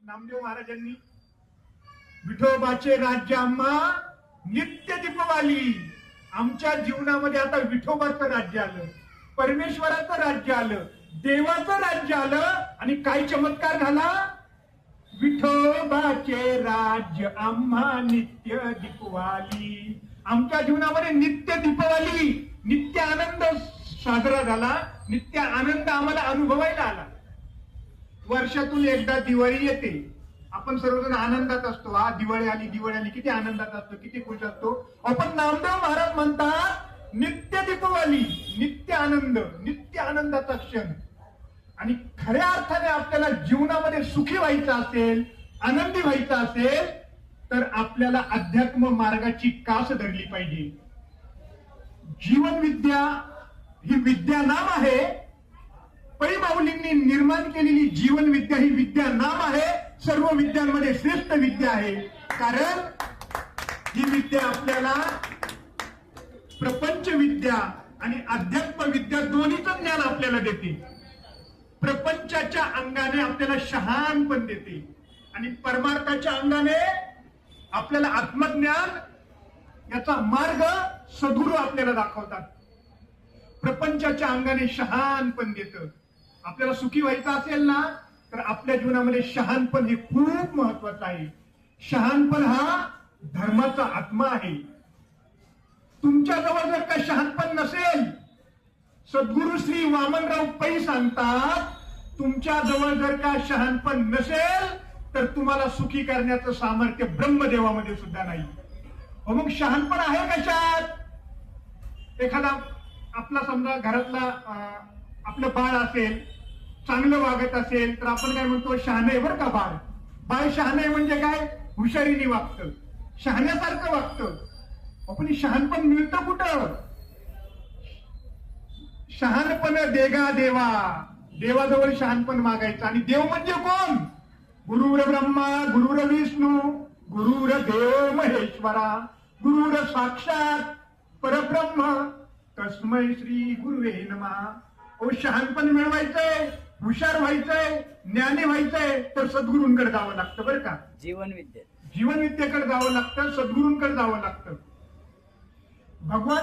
नामदेव महाराजांनी विठोबाचे राज्य आम्हा नित्य दीपवाली. आमच्या जीवनामध्ये आता विठोबाचं राज्य आलं, परमेश्वराचं राज्य आलं, देवाचं राज्य आलं. आणि काय चमत्कार झाला? विठोबाचे राज्य आम्हा नित्य दीपवाली. आमच्या जीवनामध्ये नित्य दीपवाली, नित्य आनंद साजरा झाला, नित्य आनंद आम्हाला अनुभवायला आला. वर्षातून एकदा दिवाळी येते, आपण सर्वजण आनंदात असतो. हा दिवाळी आली, दिवाळी आली, किती आनंदात असतो, किती खुश असतो. आपण नामदेव महाराज म्हणतात नित्य दीपवाली, नित्य आनंद, नित्य आनंदाचा क्षण. आणि खऱ्या अर्थाने आपल्याला जीवनामध्ये सुखी व्हायचं असेल, आनंदी व्हायचं असेल, तर आपल्याला अध्यात्म मार्गाची कास धरली पाहिजे. जीवन विद्या ही विद्या नाम आहे. पै माऊलींनी निर्माण केलेली जीवन विद्या ही विद्या नाम आहे. सर्व विद्यांमध्ये श्रेष्ठ विद्या आहे. कारण ही विद्या आपल्याला प्रपंच विद्या आणि अध्यात्म विद्या दोन्हीचं ज्ञान आपल्याला देते. प्रपंचाच्या अंगाने आपल्याला शहाणपण देते आणि परमार्थाच्या अंगाने आपल्याला आत्मज्ञान याचा मार्ग सद्गुरू आपल्याला दाखवतात. प्रपंचाच्या अंगाने शहाणपण देतं. आपल्याला सुखी व्हायचं असेल ना, तर आपल्या जीवनामध्ये शहाणपण हे खूप महत्वाचं आहे. शहाणपण हा धर्माचा आत्मा आहे. तुमच्याजवळ जर का शहाणपण नसेल, सद्गुरू श्री वामनराव पै सांगतात, तुमच्या जवळ जर का शहाणपण नसेल तर तुम्हाला सुखी करण्याचं सामर्थ्य ब्रह्मदेवामध्ये सुद्धा नाही. मग शहाणपण आहे कशात? एखादा आपला समजा घरातला आपलं बाळ असेल, चांगलं वागत असेल, तर आपण काय म्हणतो, शहाणं आहे बरं का बाळ. बाळ शहाणं आहे म्हणजे काय? हुशारीने वागतं, शहाण्यासारखं वागतं. आपण शहाणपण मिळतं कुठं? शहाणपण देगा देवा, देवाजवळ शहाणपण मागायचं. आणि देव म्हणजे कोण? गुरुर ब्रह्मा गुरुर विष्णू गुरुर देव महेश्वरा गुरुर साक्षात परब्रह्म तस्मै श्री गुरुवे नमः. ओ शहाणपण मिळवायचंय, हुशार व्हायचंय, ज्ञानी व्हायचंय, तर सद्गुरूंकडे जावं लागतं बरं का. जीवन विद्येकडे जावं लागतं, सद्गुरूंकडे जावं लागतं. भगवान